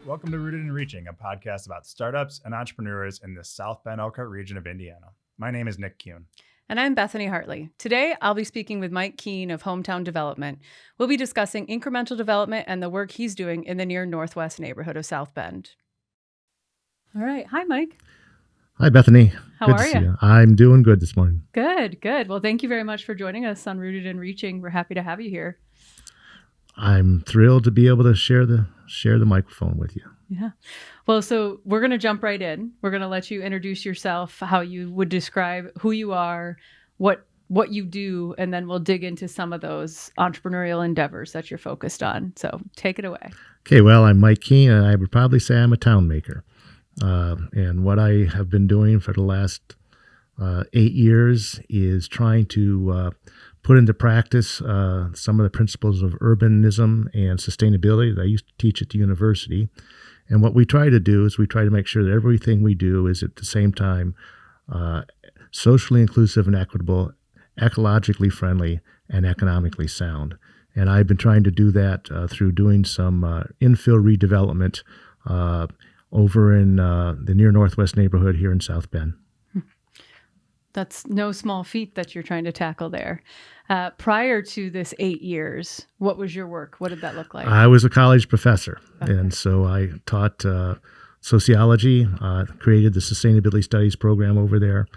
Welcome to Rooted in Reaching, a podcast about startups and entrepreneurs in the South Bend Elkhart region of Indiana. My name is Nick Kuhn. And I'm Bethany Hartley. Today, I'll be speaking with Mike Keene of Hometowne Development. We'll be discussing incremental development and the work he's doing in the near northwest neighborhood of South Bend. All right. Hi, Mike. Hi, Bethany. How good are to see you? I'm doing good this morning. Good. Well, thank you very much for joining us on Rooted in Reaching. We're happy to have you here. I'm thrilled to be able to share the microphone with you. Yeah. Well, so we're going to jump right in. We're going to let you introduce yourself, how you would describe who you are, what you do, and then we'll dig into some of those entrepreneurial endeavors that you're focused on. So take it away. Okay, well, I'm Mike Keene, and I would probably say I'm a town maker. And what I have been doing for the last 8 years is trying to put into practice some of the principles of urbanism and sustainability that I used to teach at the university. And what we try to do is we try to make sure that everything we do is at the same time socially inclusive and equitable, ecologically friendly, and economically sound. And I've been trying to do that through doing some infill redevelopment over in the near northwest neighborhood here in South Bend. That's no small feat that you're trying to tackle there. Prior to this 8 years, what was your work? What did that look like? I was a college professor, Okay. and so I taught sociology, created the sustainability studies program over there.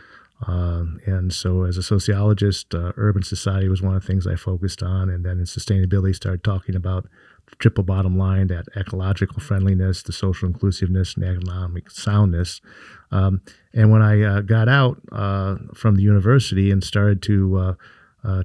And so as a sociologist, urban society was one of the things I focused on. And then in sustainability, started talking about the triple bottom line, that ecological friendliness, the social inclusiveness, and economic soundness. And when I got out from the university and started to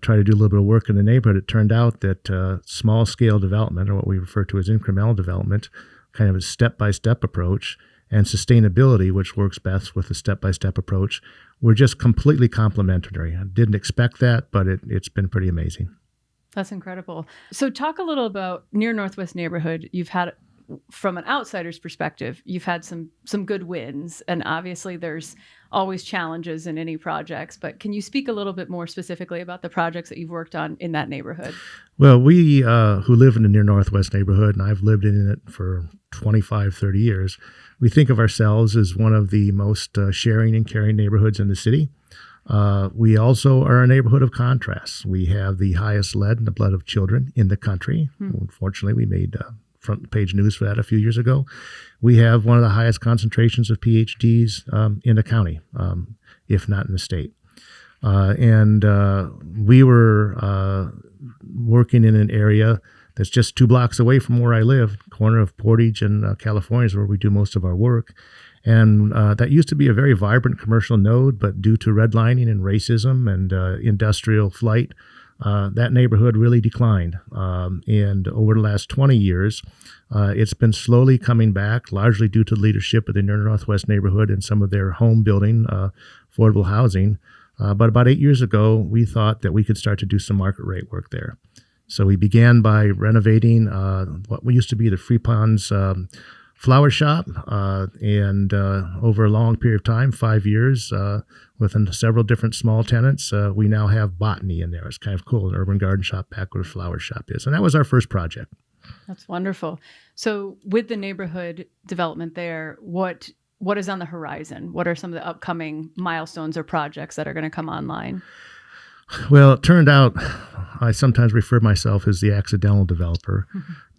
try to do a little bit of work in the neighborhood, it turned out that small-scale development, or what we refer to as incremental development, kind of a step-by-step approach, and sustainability, which works best with a step-by-step approach, were just completely complementary. I didn't expect that, but it's been pretty amazing. That's incredible. So talk a little about near Northwest neighborhood. You've had, from an outsider's perspective, you've had some good wins, and obviously there's always challenges in any projects, but can you speak a little bit more specifically about the projects that you've worked on in that neighborhood? Well, we who live in the near northwest neighborhood, and I've lived in it for 25, 30 years, we think of ourselves as one of the most sharing and caring neighborhoods in the city. We also are a neighborhood of contrasts. We have the highest lead in the blood of children in the country. Unfortunately, we made front page news for that a few years ago. We have one of the highest concentrations of PhDs in the county, if not in the state. And we were working in an area that's just 2 blocks away from where I live, corner of Portage and California is where we do most of our work. And that used to be a very vibrant commercial node, but due to redlining and racism and industrial flight, that neighborhood really declined. And over the last 20 years, it's been slowly coming back, largely due to leadership of the near northwest neighborhood and some of their home building, affordable housing. But about 8 years ago, we thought that we could start to do some market rate work there. So we began by renovating what used to be the Free Ponds flower shop, and over a long period of time, 5 years, within several different small tenants, we now have botany in there. It's kind of cool, an urban garden shop back where a flower shop is. And that was our first project. That's wonderful. So with the neighborhood development there, what is on the horizon? What are some of the upcoming milestones or projects that are going to come online? Well, it turned out I sometimes refer to myself as the accidental developer,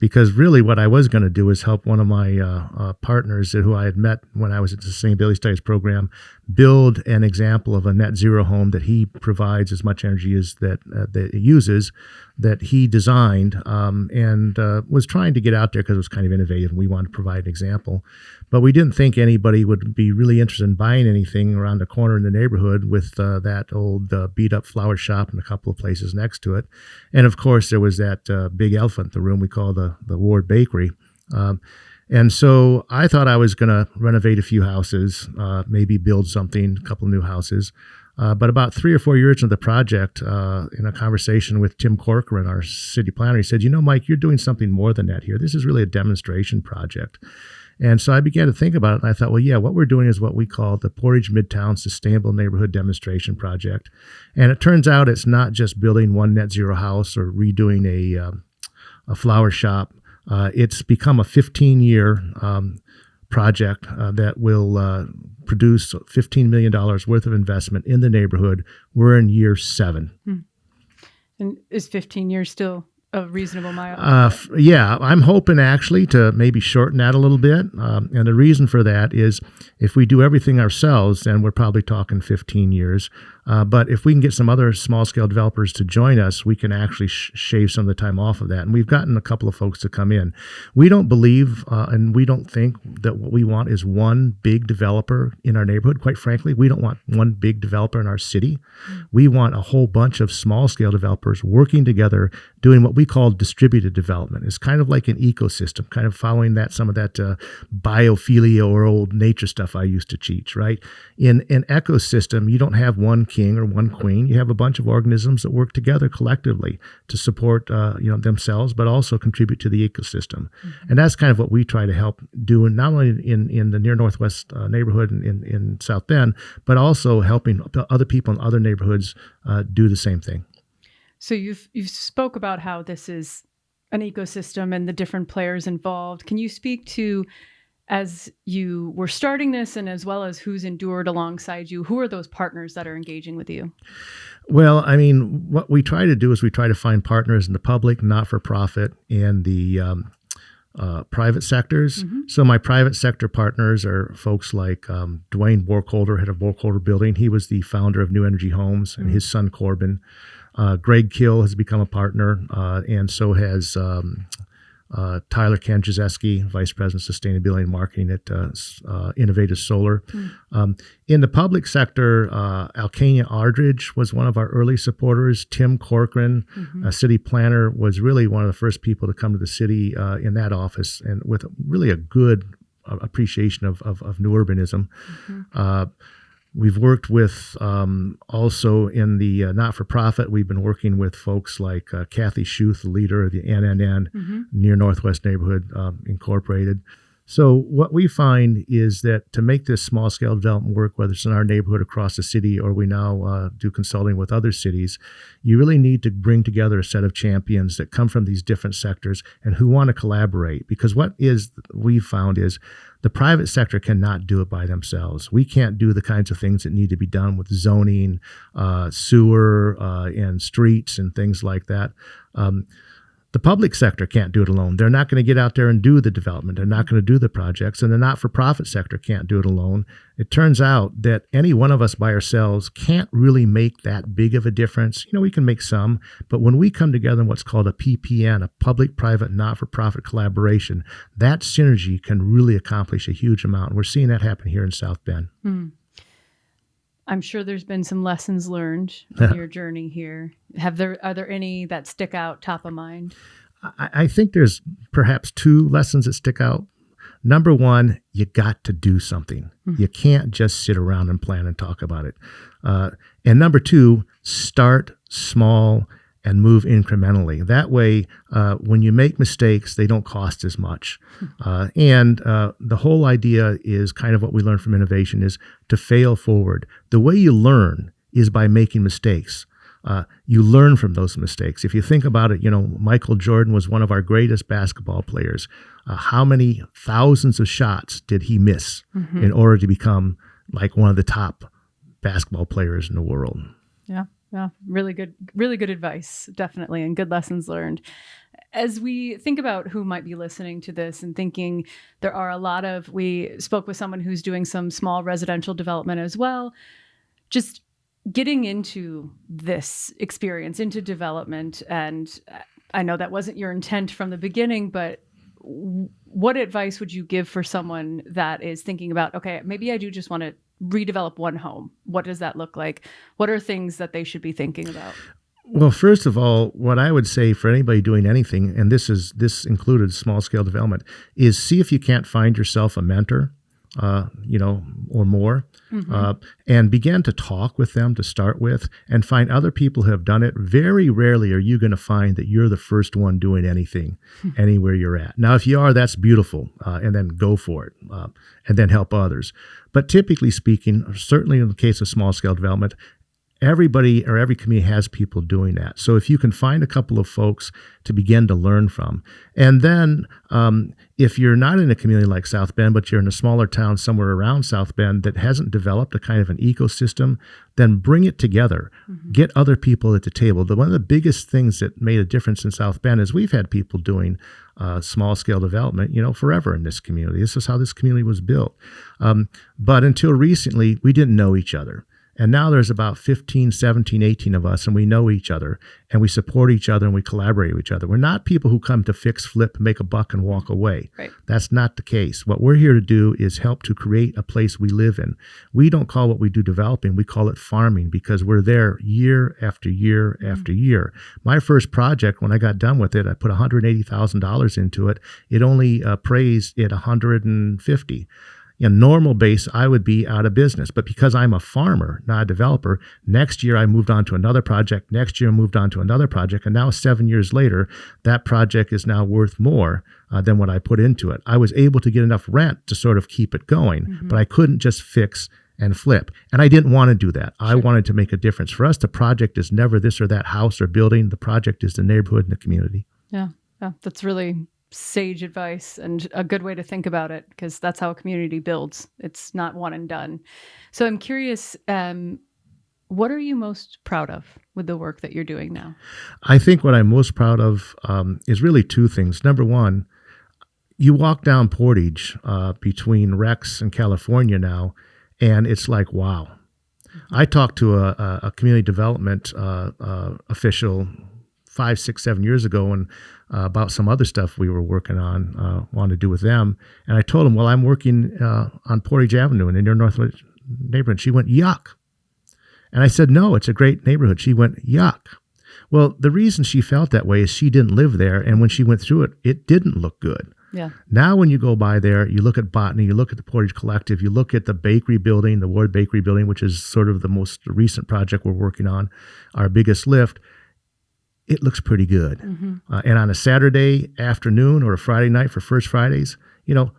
because really what I was going to do is help one of my partners who I had met when I was at the Sustainability Studies program build an example of a net zero home that he provides as much energy as that it uses, that he designed, and was trying to get out there because it was kind of innovative and we wanted to provide an example. But we didn't think anybody would be really interested in buying anything around the corner in the neighborhood with that old beat-up flower shop and a couple of places next to it. And of course, there was that big elephant in the room we call the Ward Bakery. And so I thought I was going to renovate a few houses, maybe build something, a couple of new houses. But about 3 or 4 years into the project, in a conversation with Tim Corcoran, our city planner, he said, Mike, you're doing something more than that here. This is really a demonstration project. And so I began to think about it, and I thought, well, yeah, what we're doing is what we call the Portage Midtown Sustainable Neighborhood Demonstration Project. And it turns out it's not just building one net zero house or redoing a flower shop. It's become a 15-year project that will produce $15 million worth of investment in the neighborhood. We're in year 7. And is 15 years still a reasonable mile? Yeah, I'm hoping actually to maybe shorten that a little bit. And the reason for that is if we do everything ourselves, then we're probably talking 15 years. But if we can get some other small-scale developers to join us, we can actually shave some of the time off of that. And we've gotten a couple of folks to come in. We don't believe and we don't think that what we want is one big developer in our neighborhood. Quite frankly, we don't want one big developer in our city. We want a whole bunch of small-scale developers working together, doing what we call distributed development. It's kind of like an ecosystem, kind of following some of that biophilia or old nature stuff I used to teach, right? In an ecosystem, you don't have one king or one queen. You have a bunch of organisms that work together collectively to support themselves, but also contribute to the ecosystem. And that's kind of what we try to help do, not only in the near Northwest neighborhood in South Bend, but also helping other people in other neighborhoods do the same thing. So you've spoke about how this is an ecosystem and the different players involved. Can you speak to, as you were starting this and as well as who's endured alongside you, who are those partners that are engaging with you? Well, I mean, what we try to do is we try to find partners in the public, not-for-profit, and the private sectors. So my private sector partners are folks like Dwayne Borkholder, head of Borkholder Building. He was the founder of New Energy Homes, and his son Corbin. Greg Kill has become a partner, and so has Tyler Kanczewski, Vice President of Sustainability and Marketing at Innovative Solar. In the public sector, Alkania Aldridge was one of our early supporters. Tim Corcoran, a city planner, was really one of the first people to come to the city in that office, and with really a good appreciation of new urbanism. We've worked with also in the not-for-profit. We've been working with folks like Kathy Schuth, the leader of the NNN, Near Northwest Neighborhood Incorporated. So what we find is that to make this small-scale development work, whether it's in our neighborhood across the city or we now do consulting with other cities, you really need to bring together a set of champions that come from these different sectors and who want to collaborate. Because what we've found is the private sector cannot do it by themselves. We can't do the kinds of things that need to be done with zoning, sewer, and streets and things like that. The public sector can't do it alone. They're not going to get out there and do the development. They're not going to do the projects. And the not-for-profit sector can't do it alone. It turns out that any one of us by ourselves can't really make that big of a difference. We can make some, but when we come together in what's called a PPN, a public-private not-for-profit collaboration, that synergy can really accomplish a huge amount. We're seeing that happen here in South Bend. I'm sure there's been some lessons learned in your journey here. Are there any that stick out top of mind? I think there's perhaps 2 lessons that stick out. Number one, you got to do something. You can't just sit around and plan and talk about it. And number 2, start small and move incrementally. That way, when you make mistakes, they don't cost as much. And the whole idea is kind of what we learned from innovation is to fail forward. The way you learn is by making mistakes. You learn from those mistakes. If you think about it, Michael Jordan was one of our greatest basketball players. How many thousands of shots did he miss in order to become like one of the top basketball players in the world? Yeah. Really good advice, definitely, and good lessons learned. As we think about who might be listening to this and thinking there are we spoke with someone who's doing some small residential development as well, just getting into this experience, into development. And I know that wasn't your intent from the beginning, but what advice would you give for someone that is thinking about, okay, maybe I do just want to redevelop one home? What does that look like? What are things that they should be thinking about? Well, first of all, what I would say for anybody doing anything, and this included small scale development, is see if you can't find yourself a mentor, or more, and begin to talk with them to start with and find other people who have done it. Very rarely are you going to find that you're the first one doing anything anywhere you're at. Now, if you are, that's beautiful, and then go for it, and then help others. But typically speaking, certainly in the case of small scale development, everybody or every community has people doing that. So if you can find a couple of folks to begin to learn from, and then if you're not in a community like South Bend, but you're in a smaller town somewhere around South Bend that hasn't developed a kind of an ecosystem, then bring it together. Get other people at the table. One of the biggest things that made a difference in South Bend is we've had people doing small scale development, forever in this community. This is how this community was built. But until recently, we didn't know each other. And now there's about 15, 17, 18 of us, and we know each other, and we support each other, and we collaborate with each other. We're not people who come to fix, flip, make a buck, and walk away. Right. That's not the case. What we're here to do is help to create a place we live in. We don't call what we do developing. We call it farming, because we're there year after year after year. My first project, when I got done with it, I put $180,000 into it. It only appraised at $150,000. In normal base, I would be out of business. But because I'm a farmer, not a developer, next year I moved on to another project. Next year I moved on to another project. And now 7 years later, that project is now worth more than what I put into it. I was able to get enough rent to sort of keep it going, but I couldn't just fix and flip. And I didn't want to do that. I wanted to make a difference. For us, the project is never this or that house or building. The project is the neighborhood and the community. Yeah, that's really sage advice and a good way to think about it, because that's how a community builds. It's not one and done. So I'm curious, what are you most proud of with the work that you're doing now? I think what I'm most proud of is really two things. Number one, you walk down Portage between Rex and California now, and it's like, wow. I talked to a community development official 5, 6, 7 years ago, and about some other stuff we were working on, wanted to do with them. And I told him, well, I'm working on Portage Avenue in the near northwest neighborhood. She went, yuck. And I said, no, it's a great neighborhood. She went, yuck. Well, the reason she felt that way is she didn't live there. And when she went through it, it didn't look good. Yeah. Now, when you go by there, you look at Botany, you look at the Portage Collective, you look at the bakery building, the Ward Bakery building, which is sort of the most recent project we're working on, our biggest lift. It looks pretty good. And on a Saturday afternoon or a Friday night for First Fridays,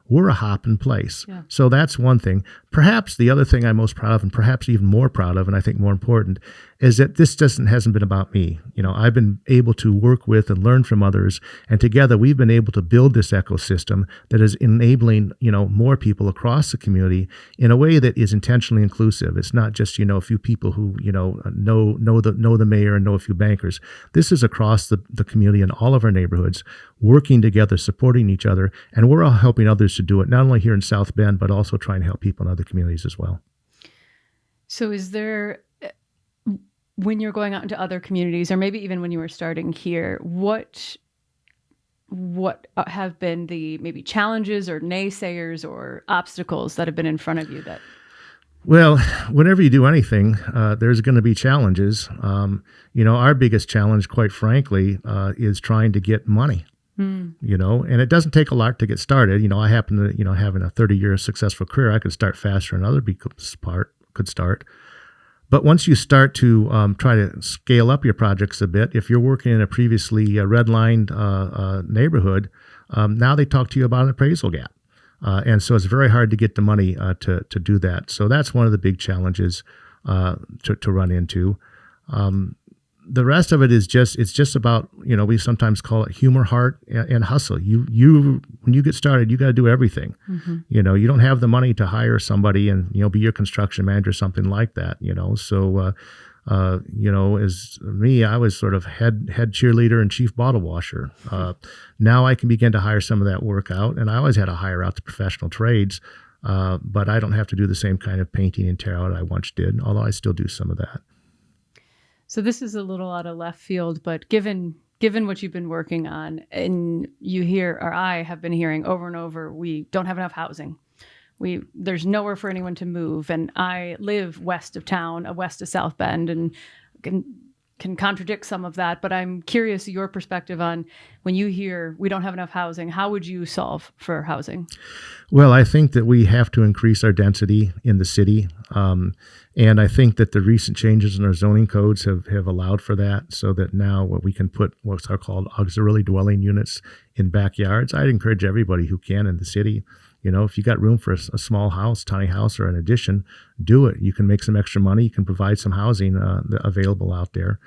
we're a hopping place. Yeah. So that's one thing. Perhaps the other thing I'm most proud of, and perhaps even more proud of, and I think more important, is that this hasn't been about me. I've been able to work with and learn from others, and together we've been able to build this ecosystem that is enabling, more people across the community in a way that is intentionally inclusive. It's not just, a few people who, know the mayor and know a few bankers. This is across the community in all of our neighborhoods, working together, supporting each other, and we're all helping others to do it, not only here in South Bend, but also trying to help people in other communities as well. So is there, when you're going out into other communities, or maybe even when you were starting here, what have been the maybe challenges or naysayers or obstacles that have been in front of you that? Well, whenever you do anything, there's going to be challenges. Our biggest challenge, quite frankly, is trying to get money. And it doesn't take a lot to get started. I happen to, having a 30-year successful career, I could start faster than other people could start. But once you start to try to scale up your projects a bit, if you're working in a previously redlined neighborhood, now they talk to you about an appraisal gap. And so it's very hard to get the money to do that. So that's one of the big challenges to run into. The rest of it is just about, we sometimes call it humor, heart, and hustle. You when you get started, you got to do everything. You don't have the money to hire somebody and, be your construction manager or something like that, So, as me, I was sort of head cheerleader and chief bottle washer. Now I can begin to hire some of that work out, and I always had to hire out the professional trades, but I don't have to do the same kind of painting and tear out I once did, although I still do some of that. So this is a little out of left field, but given what you've been working on, and you hear, or I have been hearing over and over, we don't have enough housing. There's nowhere for anyone to move. And I live west of town, west of South Bend, and can contradict some of that. But I'm curious your perspective on when you hear we don't have enough housing, how would you solve for housing? Well, I think that we have to increase our density in the city. And I think that the recent changes in our zoning codes have allowed for that, so that now we can put what's called auxiliary dwelling units in backyards. I'd encourage everybody who can in the city, If you got room for a small house, tiny house, or an addition, do it. You can make some extra money. You can provide some housing available out there.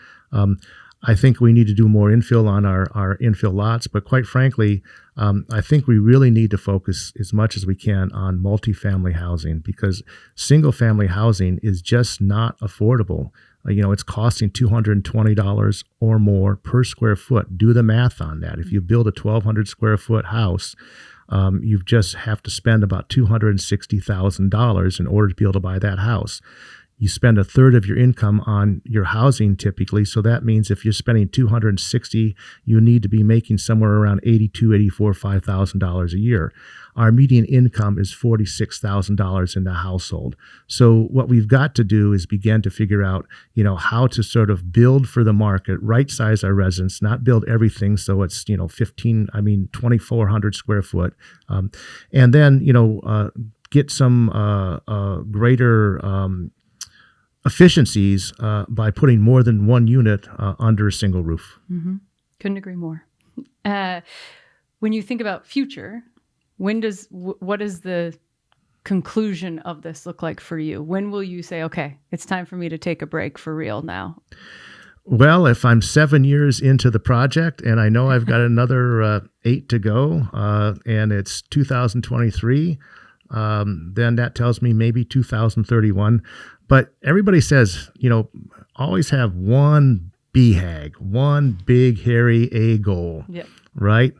I think we need to do more infill on our infill lots, but quite frankly, I think we really need to focus as much as we can on multifamily housing, because single family housing is just not affordable. It's costing $220 or more per square foot. Do the math on that. If you build a 1,200 square foot house, you just have to spend about $260,000 in order to be able to buy that house. You spend a third of your income on your housing typically, so that means if you're spending $260,000, you need to be making somewhere around $82,000, $84,000, $5,000 a year. Our median income is $46,000 in the household. So what we've got to do is begin to figure out, how to sort of build for the market, right size our residents, not build everything so it's 2,400 square foot, and then get some greater efficiencies by putting more than one unit under a single roof. Mm-hmm. Couldn't agree more. When you think about future, what is the conclusion of this look like for you? When will you say, okay, it's time for me to take a break for real now? Well, if I'm 7 years into the project and I know I've got another 8 to go, and it's 2023, then that tells me maybe 2031. But everybody says, always have one BHAG, one big, hairy A goal, right?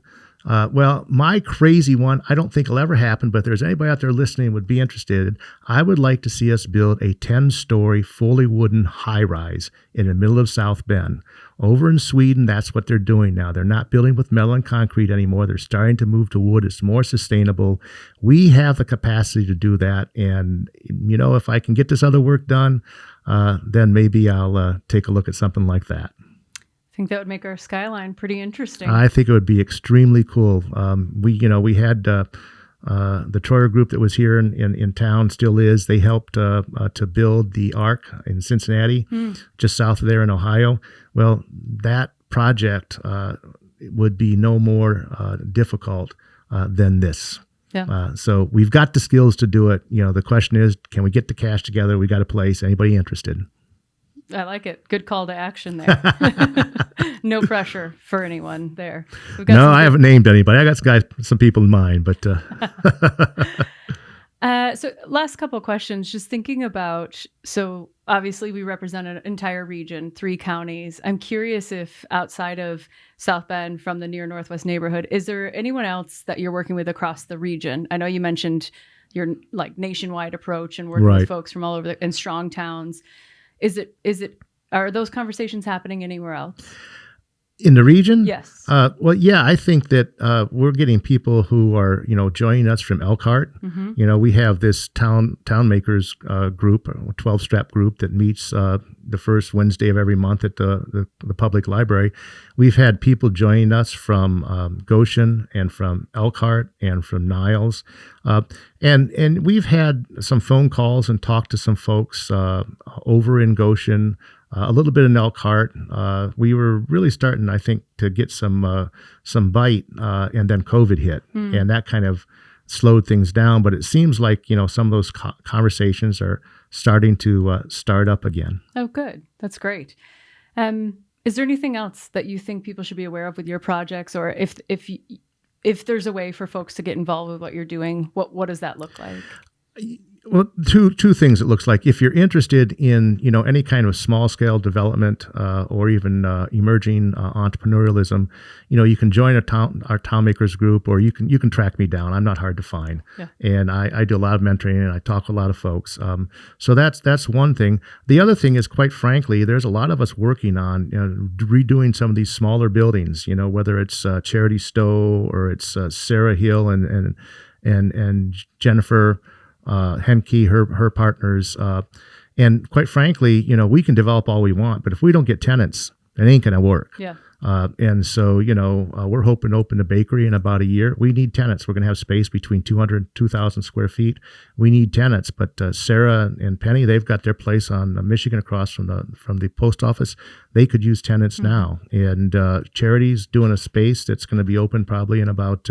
Well, my crazy one, I don't think will ever happen, but if there's anybody out there listening and would be interested, I would like to see us build a 10-story, fully wooden high-rise in the middle of South Bend. Over in Sweden, that's what they're doing now. They're not building with metal and concrete anymore. They're starting to move to wood. It's more sustainable. We have the capacity to do that. And, if I can get this other work done, then maybe I'll take a look at something like that. I think that would make our skyline pretty interesting. I think it would be extremely cool. We had the Troyer group that was here in town, still is. They helped to build the Arc in Cincinnati, just south of there in Ohio. Well, that project would be no more difficult than this. Yeah. So we've got the skills to do it. The question is, can we get the cash together? We got a place. Anybody interested? I like it. Good call to action there. No pressure for anyone there. No, I haven't named anybody. I got some people in mind, but. So last couple of questions, just thinking about, so obviously we represent an entire region, 3 counties. I'm curious if outside of South Bend from the near Northwest neighborhood, is there anyone else that you're working with across the region? I know you mentioned your nationwide approach and working with folks from all over and strong towns. Are those conversations happening anywhere else? In the region? Yes. Well, yeah, I think that we're getting people who are, joining us from Elkhart. Mm-hmm. We have this town makers group, a 12-step group that meets the first Wednesday of every month at the public library. We've had people joining us from Goshen and from Elkhart and from Niles. And we've had some phone calls and talked to some folks over in Goshen, a little bit in Elkhart. We were really starting, I think, to get some bite, and then COVID hit, and that kind of slowed things down. But it seems like some of those conversations are starting to start up again. Oh, good. That's great. Is there anything else that you think people should be aware of with your projects, or if there's a way for folks to get involved with what you're doing, what does that look like? Well, two things it looks like. If you're interested in, any kind of small scale development or even emerging entrepreneurialism, you can join our town makers group, or you can track me down. I'm not hard to find. Yeah. And I do a lot of mentoring and I talk to a lot of folks. So that's one thing. The other thing is, quite frankly, there's a lot of us working on redoing some of these smaller buildings, whether it's Charity Stowe or it's Sarah Hill and Jennifer Henke, her partners, and quite frankly, we can develop all we want, but if we don't get tenants, It ain't going to work. Yeah. And so, we're hoping to open the bakery in about a year. We need tenants. We're going to have space between 200 and 2,000 square feet. We need tenants. But Sarah and Penny, they've got their place on Michigan across from the post office. They could use tenants now. And Charity's doing a space that's going to be open probably in about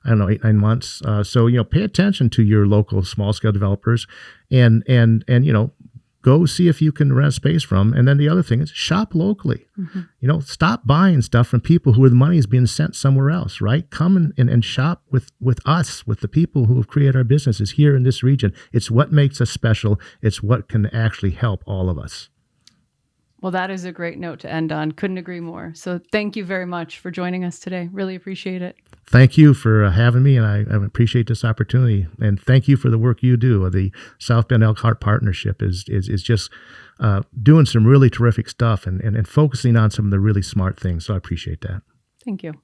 8-9 months. So pay attention to your local small scale developers, and go see if you can rent space from. And then the other thing is shop locally. Stop buying stuff from people who the money is being sent somewhere else, right? Come and shop with us, with the people who have created our businesses here in this region. It's what makes us special. It's what can actually help all of us. Well, that is a great note to end on. Couldn't agree more. So thank you very much for joining us today. Really appreciate it. Thank you for having me, and I appreciate this opportunity. And thank you for the work you do. The South Bend Elkhart Partnership is just doing some really terrific stuff and focusing on some of the really smart things. So I appreciate that. Thank you.